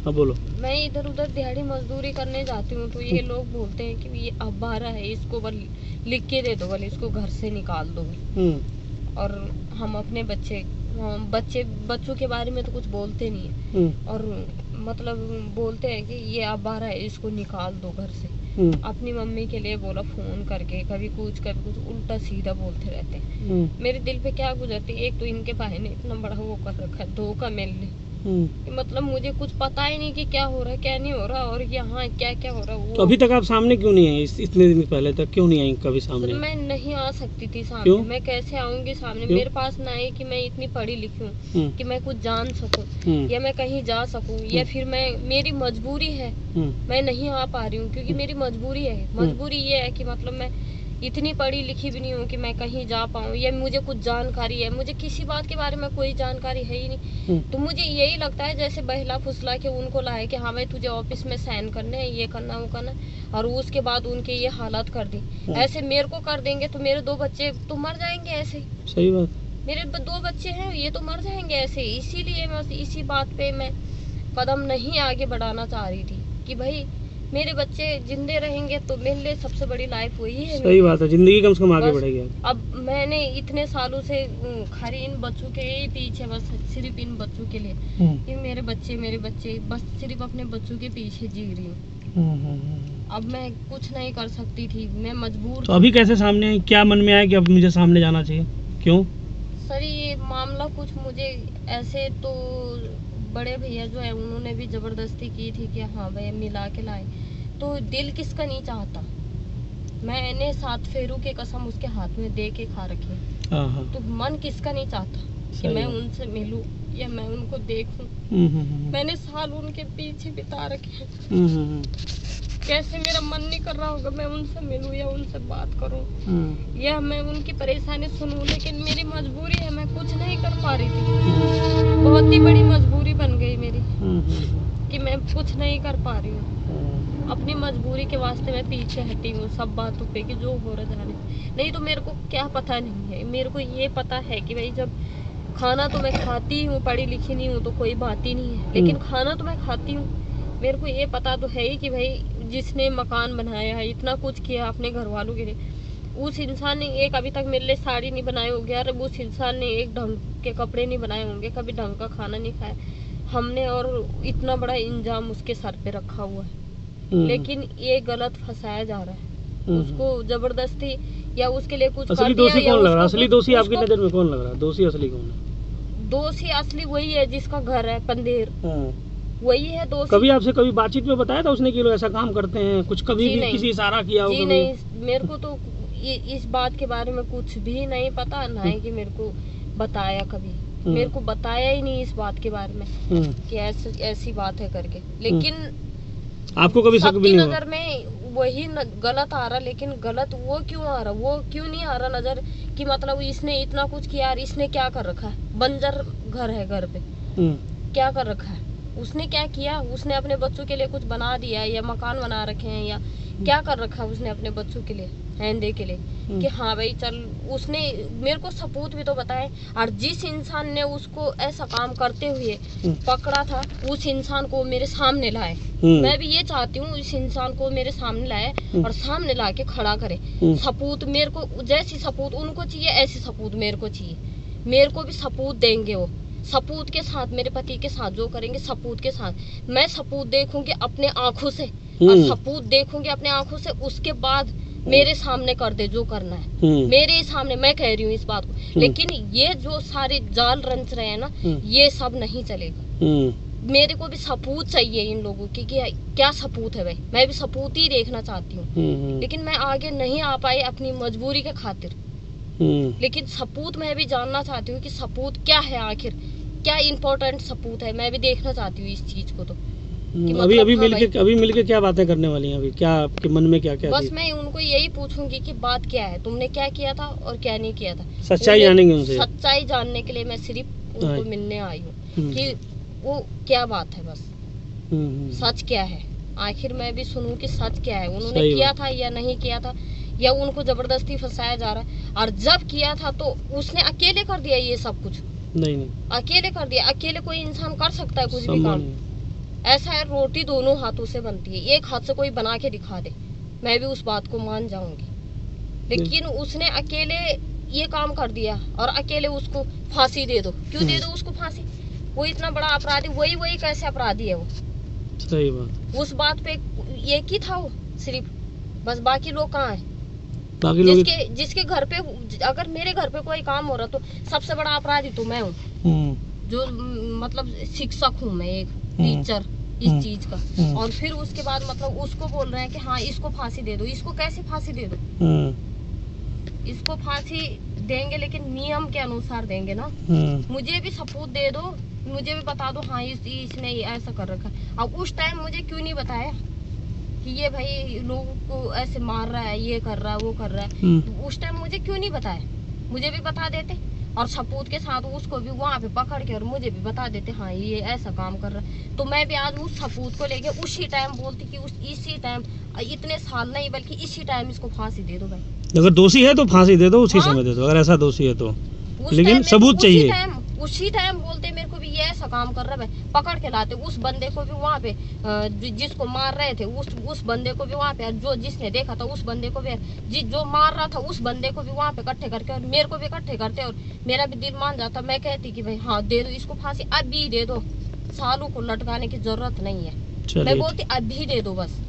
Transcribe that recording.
हाँ बोलो। मैं इधर उधर दिहाड़ी मजदूरी करने जाती हूँ तो ये लोग बोलते हैं कि ये अब बारह है, इसको लिख के दे दो, बोले इसको घर से निकाल दो। और हम अपने बच्चों के बारे में तो कुछ बोलते नहीं है, और मतलब बोलते हैं कि ये अब बारह है, इसको निकाल दो घर से। अपनी मम्मी के लिए बोला फोन करके, कभी कुछ उल्टा सीधा बोलते रहते हैं। मेरे दिल पे क्या गुजरती, एक तो इनके भाई ने इतना बड़ा वो कर रखा है, धोखा मिलने। मतलब मुझे कुछ पता ही नहीं कि क्या हो रहा है क्या नहीं हो रहा, और यहाँ क्या क्या हो रहा है। तो अभी तक आप सामने क्यों नहीं आई? इतने दिन पहले तक क्यों नहीं आई कभी सामने? मैं नहीं आ सकती थी सामने। क्यों? मैं कैसे आऊंगी सामने? मेरे पास ना है कि मैं इतनी पढ़ी लिखी हूँ कि मैं कुछ जान सकूं या मैं कहीं जा सकूं, या फिर मेरी मजबूरी है, मैं नहीं आ पा रही हूँ क्योंकि मेरी मजबूरी है। मजबूरी ये है कि मतलब मैं इतनी पढ़ी लिखी भी नहीं हूँ कि मैं कहीं जा पाऊँ, या मुझे कुछ जानकारी है। मुझे किसी बात के बारे में कोई जानकारी है ही नहीं। तो मुझे यही लगता है जैसे बहला फुसला के उनको लाए कि हाँ भाई तुझे ऑफिस में साइन करने हैं, ये करना वो करना, और उसके बाद उनके ये हालात कर दी। ऐसे मेरे को कर देंगे तो मेरे 2 बच्चे तो मर जाएंगे ऐसे। सही बात। मेरे 2 बच्चे हैं, ये तो मर जाएंगे ऐसे। इसीलिए मैं इसी बात पे मैं कदम नहीं आगे बढ़ाना चाह रही थी कि भाई मेरे बच्चे जिंदे रहेंगे तो मेरे लिए सबसे बड़ी लाइफ वही है। सही बात है, जिंदगी कम से कम आगे बढ़ेगी। अब मैंने इतने सालों से खाली इन बच्चों के पीछे, बस सिर्फ इन बच्चों के लिए, कि मेरे बच्चे बस सिर्फ अपने बच्चों के पीछे जी रही हूँ। अब मैं कुछ नहीं कर सकती थी, मैं मजबूर। तो अभी कैसे सामने आई? क्या मन में आया कि अब मुझे सामने जाना चाहिए? क्यों सर ये मामला कुछ मुझे ऐसे तो बड़े भैया जो है उन्होंने भी जबरदस्ती की थी कि हाँ भाई मिला के लाए, तो दिल किसका नहीं चाहता। मैंने 7 फेरों के कसम उसके हाथ में दे के खा रखी, तो मन किसका नहीं चाहता कि मैं उनसे मिलूं या मैं उनको देखूं। मैंने साल उनके पीछे बिता रखे हैं। कैसे मेरा मन नहीं कर रहा होगा मैं उनसे मिलूं या उनसे बात करूं या मैं उनकी परेशानी सुनूं, लेकिन मेरी मजबूरी है, मैं कुछ नहीं कर पा रही थी। बहुत ही बड़ी मजबूरी बन गई मेरी कि मैं कुछ नहीं कर पा रही हूँ। अपनी मजबूरी के वास्ते मैं पीछे हटी हूँ सब बातों पे कि जो हो रहा जाने। नहीं तो मेरे को क्या पता नहीं है, मेरे को ये पता है कि भाई जब खाना तो मैं खाती हूँ, पढ़ी लिखी नहीं हूँ तो कोई बात ही नहीं है, लेकिन खाना तो मैं खाती हूँ। मेरे को ये पता तो है ही कि भाई जिसने मकान बनाया है, इतना कुछ किया अपने घर वालों के लिए, उस इंसान ने एक अभी तक मेरे लिए साड़ी नहीं बनाई होगी, और उस इंसान ने एक ढंग के कपड़े नहीं बनाए होंगे, कभी ढंग का खाना नहीं खाया हमने, और इतना बड़ा इंजाम उसके सर पे रखा हुआ है। लेकिन ये गलत फंसाया जा रहा है, उसको जबरदस्ती या उसके लिए कुछ असली दोषी कौन लग रहा है? असली दोषी आपकी नजर में कौन लग रहा है? दोषी असली कौन है? दोषी असली वही है जिसका घर है पंदेर, वही है दोषी। कभी आपसे कभी बातचीत में बताया था उसने कि लोग ऐसा काम करते हैं? कुछ कभी भी किसी इशारा किया हो? जी नहीं, मेरे को तो इस बात के बारे में कुछ भी नहीं पता, ना है कि मेरे को बताया कभी। मेरे को बताया ही नहीं इस बात के बारे में कि ऐसी बात है करके। लेकिन आपको कभी शक भी नहीं हुआ? नजर में वही गलत आ रहा, लेकिन गलत वो क्यों आ रहा, वो क्यों नहीं आ रहा नजर कि मतलब इसने इतना कुछ किया, इसने क्या कर रखा है? बंजर घर है, घर पे क्या कर रखा है उसने? क्या किया उसने? अपने बच्चों के लिए कुछ बना दिया या मकान बना रखे हैं या क्या कर रखा है उसने अपने बच्चों के लिए, हैंडे के लिए कि हाँ भाई चल। उसने मेरे को सबूत भी तो बताए, और जिस इंसान ने उसको ऐसा काम करते हुए पकड़ा था उस इंसान को मेरे सामने लाए। मैं भी ये चाहती हूँ इस इंसान को मेरे सामने लाए और सामने ला के खड़ा करे। सबूत मेरे को, जैसी सबूत उनको चाहिए ऐसी सबूत मेरे को चाहिए। मेरे को भी सबूत देंगे वो, सबूत के साथ, मेरे पति के साथ जो करेंगे सबूत के साथ। मैं सबूत देखूंगी अपने आंखों से, और सबूत देखूंगी अपने आंखों से, उसके बाद मेरे सामने कर दे जो करना है, मेरे ही सामने। मैं कह रही हूँ इस बात को, लेकिन ये जो सारे जाल रंच रहे हैं ना, ये सब नहीं चलेगा। मेरे को भी सबूत चाहिए इन लोगों की कि क्या सबूत है भाई, मैं भी सबूत ही देखना चाहती हूँ। लेकिन मैं आगे नहीं आ पाई अपनी मजबूरी के खातिर, लेकिन सबूत मैं भी जानना चाहती हूँ कि सबूत क्या है, आखिर क्या इम्पोर्टेंट सबूत है, मैं भी देखना चाहती हूँ इस चीज को। तो अभी मिलके क्या बातें करने वाली हैं? अभी क्या आपके मन में क्या क्या? बस मैं उनको यही पूछूंगी कि बात क्या है, तुमने क्या किया था और क्या नहीं किया था। सच्चाई जानेंगे उनसे। सच्चाई जानने के लिए मैं सिर्फ उनको मिलने आई हूँ कि वो क्या बात है, बस सच क्या है। आखिर मैं भी सुनूं कि सच क्या है, उन्होंने किया था या नहीं किया था, या उनको जबरदस्ती फंसाया जा रहा है। और जब किया था तो उसने अकेले कर दिया ये सब कुछ? नहीं, अकेले कर दिया। अकेले कोई इंसान कर सकता है कुछ भी काम? ऐसा है, रोटी दोनों हाथों से बनती है, एक हाथ से कोई बना के दिखा दे मैं भी उस बात को मान जाऊंगी, लेकिन उसने अकेले ये काम कर दिया और अकेले उसको फांसी दे दो। क्यों दे दो उसको फांसी? वो इतना बड़ा अपराधी, वही कैसे अपराधी है वो? सही बात। उस बात पे एक ही था वो सिर्फ, बस बाकी लोग कहाँ है? बाकी लोग जिसके घर पे, अगर मेरे घर पे कोई काम हो रहा तो सबसे बड़ा अपराधी तो मैं हूँ, जो मतलब शिक्षक हूँ मैं, एक टीचर इस चीज का, और फिर उसके बाद मतलब उसको बोल रहे हैं कि हाँ इसको फांसी दे दो। इसको कैसे फांसी दे दो? इसको फांसी देंगे लेकिन नियम के अनुसार देंगे ना। मुझे भी सबूत दे दो, मुझे भी बता दो हाँ इसने ऐसा कर रखा। अब उस टाइम मुझे क्यों नहीं बताया कि ये भाई लोगों को ऐसे मार रहा है, ये कर रहा है, वो कर रहा है? उस टाइम मुझे क्यों नहीं बताया? मुझे भी बता देते और सबूत के साथ उसको भी वहाँ पे पकड़ के और मुझे भी बता देते हाँ ये ऐसा काम कर रहा है, तो मैं भी आज उस सबूत को लेके उसी टाइम बोलती कि इसी टाइम, इतने साल नहीं बल्कि इसी टाइम इसको फांसी दे दो भाई। अगर दोषी है तो फांसी दे दो, उसी समय दे दो, अगर ऐसा दोषी है तो, लेकिन सबूत चाहिए। उसी टाइम बोलते मेरे को भी ये ऐसा काम कर रहा है, पकड़ के लाते उस बंदे को भी वहाँ पे, जिसको मार रहे थे उस बंदे को भी वहाँ पे, जो जिसने देखा था उस बंदे को भी, जो मार रहा था उस बंदे को भी वहाँ पे इकट्ठे करके और मेरे को भी इकट्ठे करते और मेरा भी दिल मान जाता। मैं कहती कि भाई हाँ दे दो इसको फांसी, अभी दे दो, सालों को लटकाने की जरूरत नहीं है। मैं बोलती अभी दे दो बस।